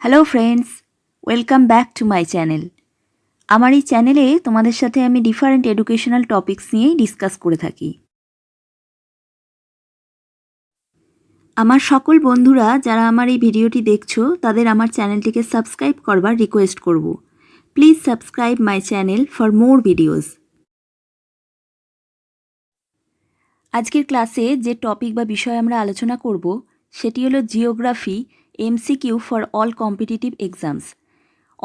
Hello friends, welcome back to my channel. আমার এই চ্যানেলে তোমাদের সাথে আমি ডিফারেন্ট এডুকেশনাল টপিকস নিয়েই ডিসকাস করে থাকি। আমার সকল বন্ধুরা যারা আমার এই ভিডিওটি দেখছো তাদের আমার চ্যানেলটিকে সাবস্ক্রাইব করবার রিকোয়েস্ট করব। Please subscribe my channel for more videos. আজকের ক্লাসে যে টপিক বা বিষয় আমরা আলোচনা করব সেটি হলো geography MCQ for all competitive exams.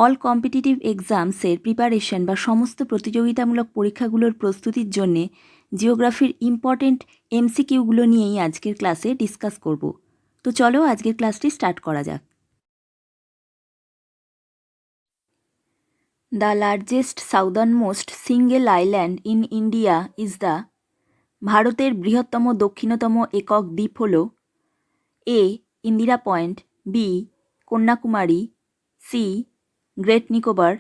All competitive এক্সামসের প্রিপারেশন বা সমস্ত প্রতিযোগিতামূলক পরীক্ষাগুলোর প্রস্তুতির জন্যে জিওগ্রাফির ইম্পর্টেন্ট এমসিকিউগুলো নিয়েই আজকের ক্লাসে ডিসকাস করব। তো চলো আজকের ক্লাসটি স্টার্ট করা যাক। The largest southernmost single island in India is the. ভারতের বৃহত্তম দক্ষিণতম একক দ্বীপ হল A Indira point, B Kanyakumari, C great Nicobar,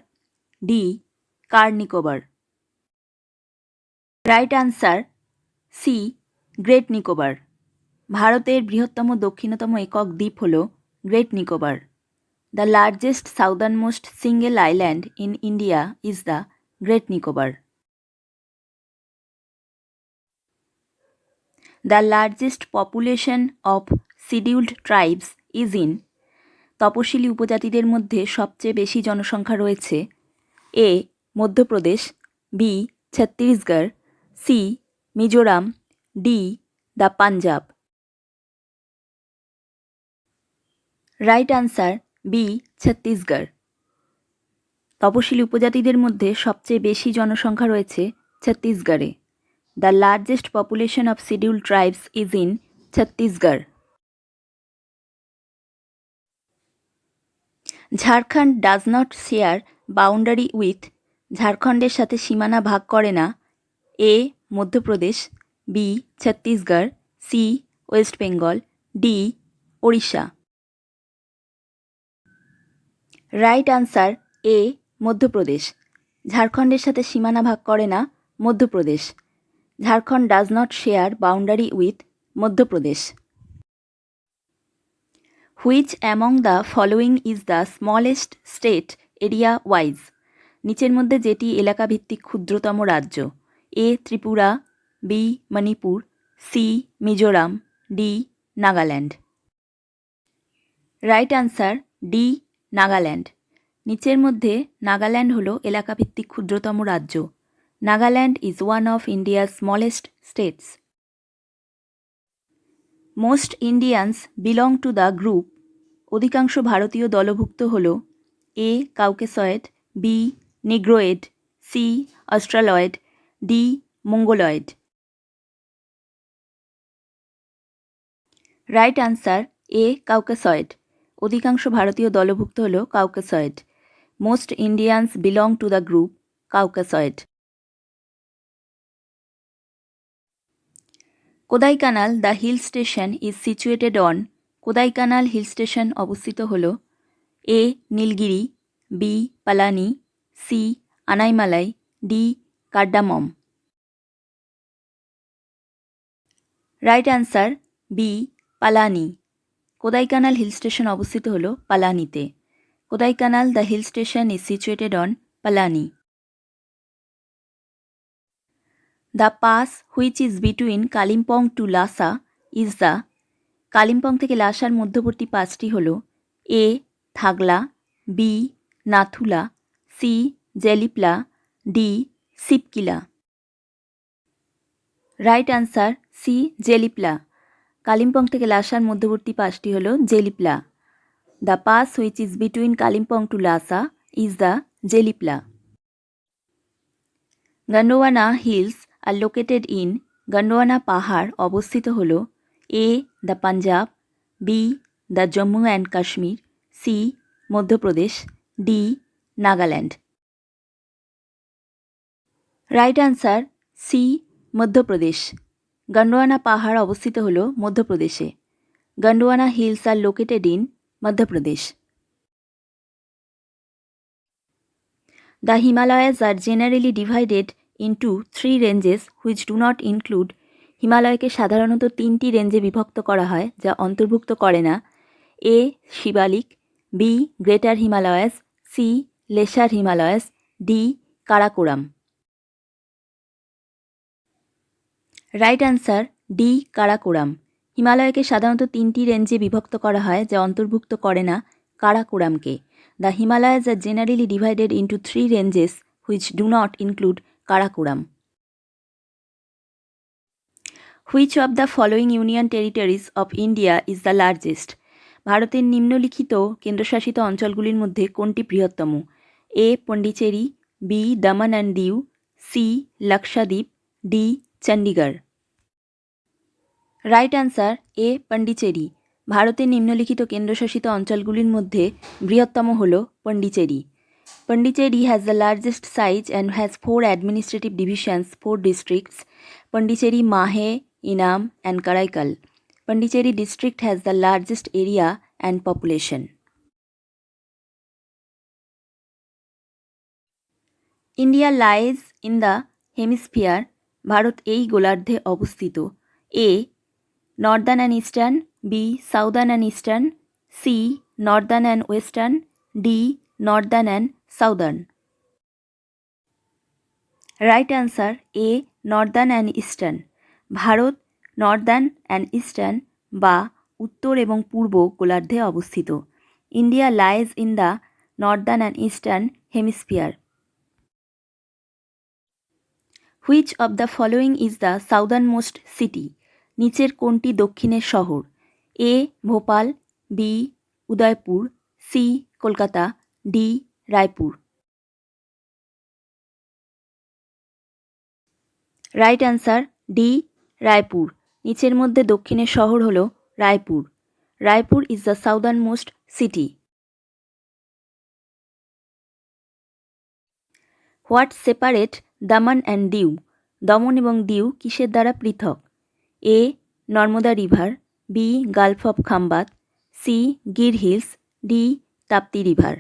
D Car Nicobar. Right answer C great Nicobar. ভারতের বৃহত্তম দক্ষিণতম একক দ্বীপ হল great Nicobar. The largest southernmost single island in India is the great Nicobar. The largest population of scheduled tribes is in. তপশিলি উপজাতিদের মধ্যে সবচেয়ে বেশি জনসংখ্যা রয়েছে এ Madhya Pradesh, B Chhattisgarh, C Mizoram, D the Punjab. Right answer B Chhattisgarh. তপশিলি উপজাতিদের মধ্যে সবচেয়ে বেশি জনসংখ্যা রয়েছে ছত্তিশগড়ে। The largest population of scheduled tribes is in Chhattisgarh. Jharkhand does not share boundary with. ঝাড়খণ্ডের সাথে সীমানা ভাগ করে না A Madhya Pradesh, B Chhattisgarh, C West Bengal, D Odisha. Right answer A Madhya Pradesh. ঝাড়খণ্ডের সাথে সীমানা ভাগ করে না Madhya Pradesh. Jharkhand does not share boundary with Madhya Pradesh. Which among the following is the smallest state area wise. নিচের মধ্যে যেটি এলাকাভিত্তিক ক্ষুদ্রতম রাজ্য A Tripura, B Manipur, C Mizoram, D Nagaland. Right answer D Nagaland. নিচের মধ্যে নাগাল্যান্ড হল এলাকাভিত্তিক ক্ষুদ্রতম রাজ্য। নাগাল্যান্ড ইজ ওয়ান অফ ইন্ডিয়ার smallest states. Most Indians belong to the group. অধিকাংশ ভারতীয় দলভুক্ত হল A Caucasoid, B Negroid, C Australoid, D Mongoloid. Right answer A Caucasoid. অধিকাংশ ভারতীয় দলভুক্ত হল Caucasoid. Most Indians belong to the group Caucasoid. Kodaikanal the hill station is situated on. Kodaikanal hill station অবস্থিত হল A Nilgiri, B Palani, C Anaimalai, D Cardamom. Right answer B Palani. Kodaikanal hill station অবস্থিত হল পালানিতে। Kodaikanal the hill station is situated on Palani. The pass which is between Kalimpong to Lhasa is the. Kalimpong থেকে লাসার মধ্যবর্তী পাসটি হল A Thagla, B Nathula, C Jelepla, D Shipkila. Right answer C জেলিপলা। Kalimpong থেকে লাসার মধ্যবর্তী পাসটি হল Jelepla. The pass which is between Kalimpong to Lhasa is the Jelepla. Gondwana hills are located in. Gondwana পাহাড় অবস্থিত হল A the Punjab, B the Jammu and Kashmir, C Madhya Pradesh, D Nagaland. Right answer C Madhya Pradesh. Gondwana পাহাড় অবস্থিত হল মধ্যপ্রদেশে। Gondwana hills are located in Madhya Pradesh. The Himalayas are generally divided into 3 ranges which do not include. হিমালয়কে সাধারণত 3টি রেঞ্জে বিভক্ত করা হয় যা অন্তর্ভুক্ত করে না A Shivalik, B greater Himalayas, C lesser Himalayas, D Karakoram. Right answer D Karakoram. হিমালয়কে সাধারণত 3টি রেঞ্জে বিভক্ত করা হয় যা অন্তর্ভুক্ত করে না কারাকোরামকে। The Himalayas are generally divided into 3 ranges which do not include Karakoram. Which of the following union territories of India is the largest? ভারতের নিম্নলিখিত কেন্দ্রশাসিত অঞ্চলগুলির মধ্যে কোনটি বৃহত্তম? A Pondicherry, B Daman and Diu, C Lakshadweep, D Chandigarh. Right answer A Pondicherry. ভারতের নিম্নলিখিত কেন্দ্রশাসিত অঞ্চলগুলির মধ্যে বৃহত্তম হল Pondicherry. Pondicherry has the largest size and has 4 administrative divisions, 4 districts: Pondicherry, Mahe, Enam, and Karaikal. Pondicherry district has the largest area and population. India lies in the hemisphere. Bharat এই গোলার্ধে অবস্থিত। A northern and eastern, B southern and eastern, C northern and western, D northern and southern. Right answer A northern and eastern. Bharat northern and eastern বা উত্তর এবং পূর্ব গোলার্ধে অবস্থিত। India lies in the northern and eastern hemisphere. Which of the following is the southernmost city? নিচের কোনটি দক্ষিণের শহর? A Bhopal, B Udaipur, C Kolkata, D Raipur. Right answer D Raipur. নিচের মধ্যে দক্ষিণের শহর হল Raipur. Raipur is the southernmost city. What separate Daman and Diu? Daman এবং দিউ কিসের দ্বারা পৃথক? A Narmada river, B gulf of Khambhat, C Gir hills, D Tapti river.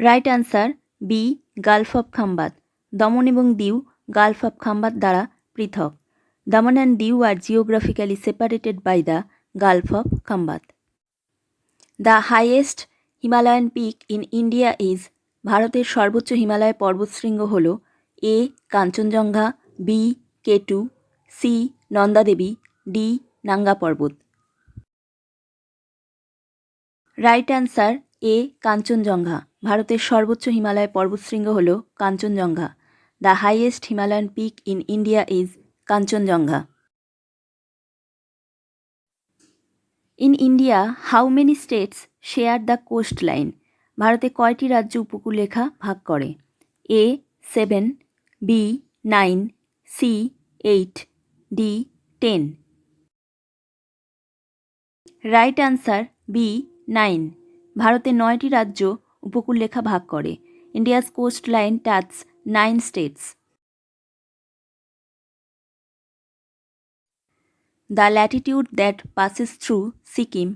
Right answer B gulf of Khambhat. Daman এবং দিউ গালফ অফ খাম্বাত দ্বারা পৃথক। Daman and Diu are geographically separated by the gulf of Khambhat. The highest Himalayan peak in India is? ভারতের সর্বোচ্চ হিমালয় পর্বতশৃঙ্গ হল A Kanchenjunga, B K two, C Nanda Devi, D Nanga Parbat. Right answer A Kanchenjunga. ভারতের সর্বোচ্চ হিমালয় পর্বতশৃঙ্গ হল Kanchenjunga. The highest Himalayan peak in India is Kanchenjunga. In India how many states share the coastline? ভারতে কয়টি রাজ্য উপকূলরেখা ভাগ করে? A 7, B 9, C 8, D 10। Right answer B 9। ভারতে 9টি রাজ্য উপকূলরেখা ভাগ করে। India's coastline touches 9 states. The Latitude that passes through Sikkim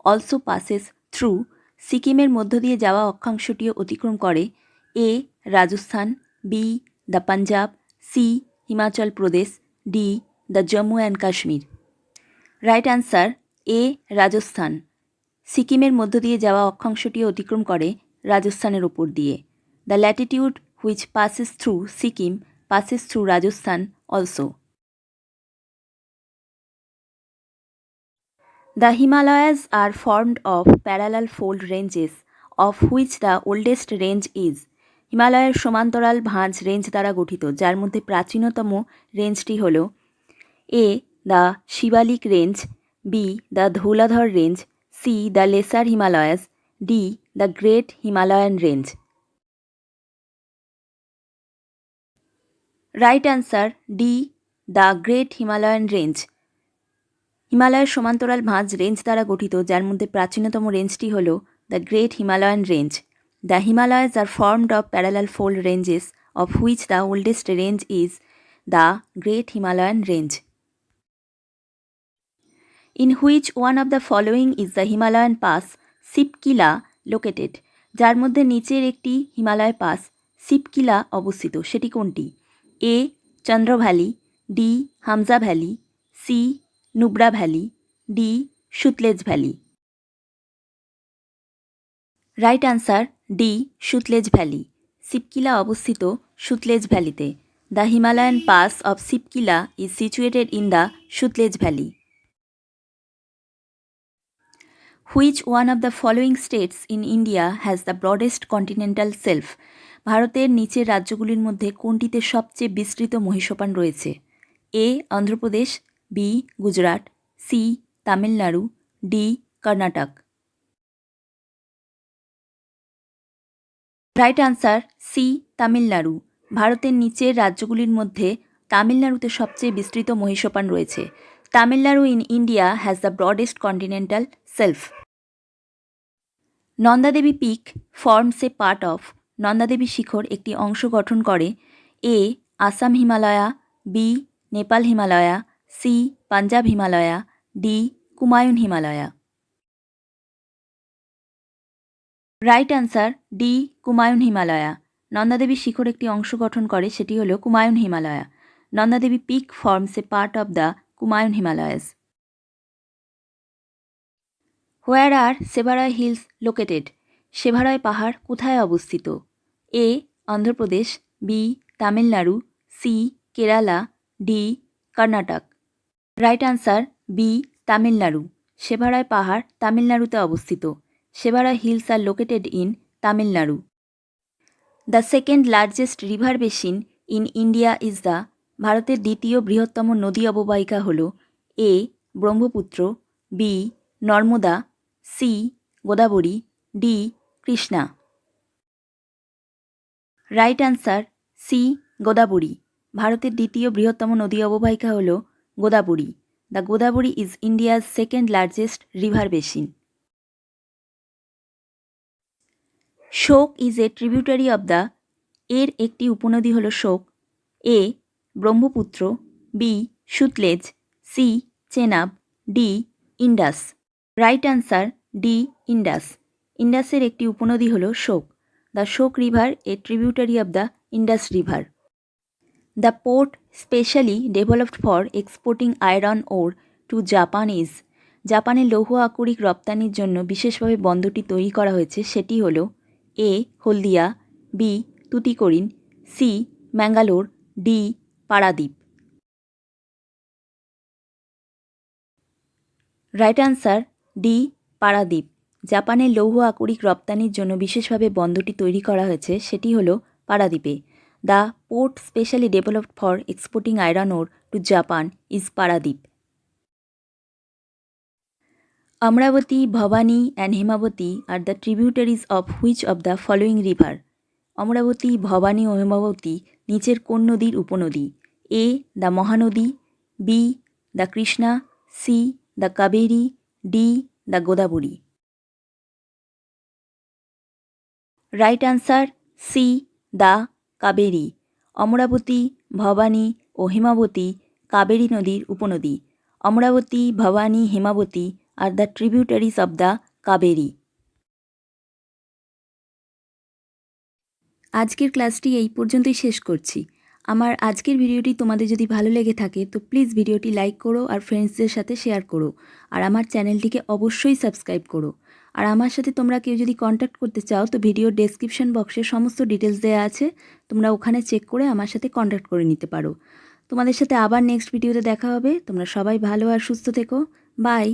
also passes through? সিকিমের মধ্য দিয়ে যাওয়া অক্ষাংশটিও অতিক্রম করে A Rajasthan, B the Punjab, C Himachal Pradesh, D the Jammu and Kashmir. Right answer A Rajasthan. সিকিমের মধ্য দিয়ে যাওয়া অক্ষাংশটিও অতিক্রম করে রাজস্থানের ওপর দিয়ে। The Latitude which passes through Sikkim passes through Rajasthan also. The Himalayas are formed of parallel fold ranges, of which the oldest range is? হিমালয়ের সমান্তরাল ভাঁজ রেঞ্জ দ্বারা গঠিত, যার মধ্যে প্রাচীনতম রেঞ্জটি হল A the Shivalik range, B the Dhauladhar range, C the lesser Himalayas, D the great Himalayan range. Right answer D the great Himalayan range. হিমালয়ের সমান্তরাল ভাঁজ রেঞ্জ দ্বারা গঠিত, যার মধ্যে প্রাচীনতম রেঞ্জটি হল the great Himalayan range. The Himalayas are formed of parallel fold ranges, of which the oldest range is the great Himalayan range. In which one of the following is the Himalayan pass Shipki La located? যার মধ্যে নিচের একটি হিমালয় পাস শিবকিলা অবস্থিত, সেটি কোনটি? A Chandra valley, D Hunza valley, C Nubra valley, D Sutlej valley. Right answer D Sutlej valley. Shipki La অবস্থিত সুতলেজ ভ্যালিতে। The Himalayan pass of Shipki La is situated in the Sutlej valley. Which one of the following states in India has the broadest continental shelf? ভারতের নিচের রাজ্যগুলির মধ্যে কোনটিতে সবচেয়ে বিস্তৃত মহীসোপান রয়েছে? A Andhra Pradesh, B Gujarat, C Tamil Nadu, D Karnataka. Right answer C Tamil Nadu. ভারতের নিচের রাজ্যগুলির মধ্যে তামিলনাড়ুতে সবচেয়ে বিস্তৃত মহীসোপান রয়েছে। Tamil Nadu in India has the broadest continental shelf. Nanda Devi peak forms a part of. Nanda Devi শিখর একটি অংশ গঠন করে। A Assam Himalaya, B Nepal Himalaya, C Punjab Himalaya, D Kumaon Himalaya. Right answer D Kumaon Himalaya. Nanda Devi শিখর একটি অংশ গঠন করে, সেটি হল Kumaon Himalaya. Nanda Devi peak forms a part of the Kumaon Himalayas. Where are Shevaroy hills located? সেভারয় পাহাড় কোথায় অবস্থিত? A Andhra Pradesh, B Tamil Nadu, C Kerala, D Karnataka. Right answer B Tamil Nadu. Shevaroy পাহাড় তামিলনাড়ুতে অবস্থিত। Shevaroy hills are located in Tamil Nadu. The second largest river basin in India is the. ভারতের দ্বিতীয় বৃহত্তম নদী অববাহিকা হল A Brahmaputra, B Narmada, C Godavari, D Krishna. Right answer C Godavari. ভারতের দ্বিতীয় বৃহত্তম নদী অববাহিকা হল Godavari. The Godavari is India's second largest river basin. Shyok is a tributary of the. এর একটি উপনদী হল Shyok. A Brahmaputra, B Sutlej, C Chenab, D Indus. Right answer D Indus. ইন্ডাসের একটি উপনদী হল Shyok. The Shyok river a tributary of the Indus river. The port specially developed for exporting iron ore to Japan is. জাপানে লৌহ আকরিক রপ্তানির জন্য বিশেষভাবে বন্দরটি তৈরি করা হয়েছে, সেটি হল A Haldia, B Tuticorin, C Mangalore, D Paradip. Right answer D Paradip. জাপানের লৌহ আকরিক রপ্তানির জন্য বিশেষভাবে বন্দরটি তৈরি করা হয়েছে, সেটি হল পারাদ্বীপে। The port specially developed for exporting iron ore to Japan is Paradip. Amravati, Bhavani and Hemavati are the tributaries of which of the following river? Amravati, Bhavani ও হেমাবতী নিচের কোন নদীর উপনদী? A the Mahanadi, B the Krishna, C the Kaveri, D the Godavari. Right answer C the Kaveri. Amravati, Bhavani ও হেমাবতী কাবেরী নদীর উপনদী। Amravati, Bhavani, Hemavati are the tributaries of the Kaveri. আজকের ক্লাসটি এই পর্যন্তই শেষ করছি। আমার আজকের ভিডিওটি তোমাদের যদি ভালো লেগে থাকে তো প্লিজ ভিডিওটি লাইক করো আর ফ্রেন্ডসদের সাথে শেয়ার করো। আর আমার চ্যানেলটিকে অবশ্যই সাবস্ক্রাইব করো। আর আমার সাথে তোমরা কেউ যদি কন্ট্যাক্ট করতে চাও তো ভিডিওর ডেসক্রিপশন বক্সে সমস্ত ডিটেলস দেওয়া আছে, তোমরা ওখানে চেক করে আমার সাথে কন্ট্যাক্ট করে নিতে পারো। তোমাদের সাথে আবার নেক্সট ভিডিওতে দেখা হবে। তোমরা সবাই ভালো আর সুস্থ থেকো। বাই।